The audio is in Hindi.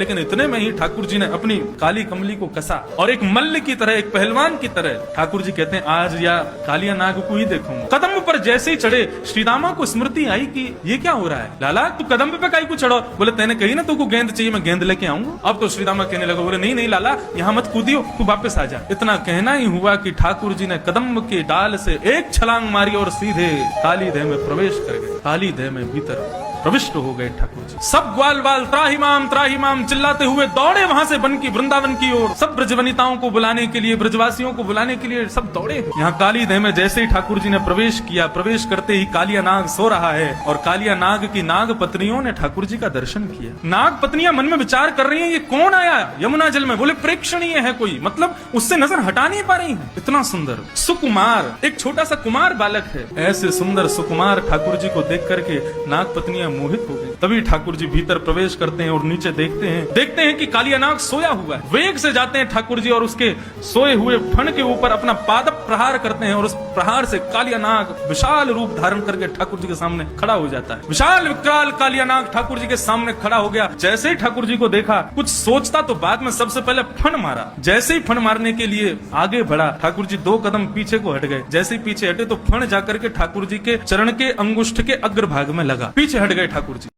लेकिन इतने में ही ठाकुर जी ने अपनी काली कमली को कसा और एक मल्ल की तरह, एक पहलवान की तरह ठाकुर जी कहते हैं आज या कालिया नाग को ही देखूंगा। कदम पर जैसे ही चढ़े, श्रीदामा को स्मृति आई कि ये क्या हो रहा है, लाला तू कदम पे काई को चढ़ो। बोले तेने कही ना तुमको गेंद चाहिए, मैं गेंद लेके आऊंगा। अब तो श्रीदामा कहने लगा, बोले नहीं नहीं लाला यहाँ मत कूदियो, तू वापस आ जा। इतना कहना ही हुआ कि ठाकुर जी ने कदम के डाल से एक छलांग मारी और सीधे काली देह में प्रवेश कर गए। काली देह में भीतर प्रविष्ट हो गए ठाकुर जी। सब ग्वाल बाल त्राहिमाम चिल्लाते हुए दौड़े वहां से बन की वृंदावन की ओर। सब ब्रजवनिताओं को बुलाने के लिए, ब्रजवासियों को बुलाने के लिए सब दौड़े। यहाँ काली देह में जैसे ही ठाकुर जी ने प्रवेश किया, प्रवेश करते ही कालिया नाग सो रहा है और कालिया नाग की नाग पत्नियों ने ठाकुर जी का दर्शन किया। नाग पत्नियां मन में विचार कर रही हैं, ये कौन आया यमुना जल में। बोले प्रेक्षणीय है कोई, मतलब उससे नजर हटा नहीं पा रही है। इतना सुंदर सुकुमार, एक छोटा सा कुमार बालक है। ऐसे सुंदर सुकुमार ठाकुर जी को देख करके नाग पत्नियां मोहित हो गई। तभी ठाकुर जी भीतर प्रवेश करते हैं और नीचे देखते हैं कि कालिया नाग सोया हुआ है। वेग से जाते हैं ठाकुर जी और उसके सोए हुए फण के ऊपर अपना पादप प्रहार करते हैं और उस प्रहार से कालिया नाग विशाल रूप धारण करके ठाकुर जी के सामने खड़ा हो जाता है। विशाल विकराल कालिया नाग ठाकुर जी के सामने खड़ा हो गया। जैसे ही ठाकुर जी को देखा, कुछ सोचता तो बाद में सबसे पहले फण मारा। जैसे ही फण मारने के लिए आगे बढ़ा, ठाकुर जी 2 कदम पीछे को हट गए। जैसे ही पीछे हटे तो फण जाकर के ठाकुर जी के चरण के अंगुष्ठ के अग्रभाग में लगा। पीछे हट गए ठाकुर जी।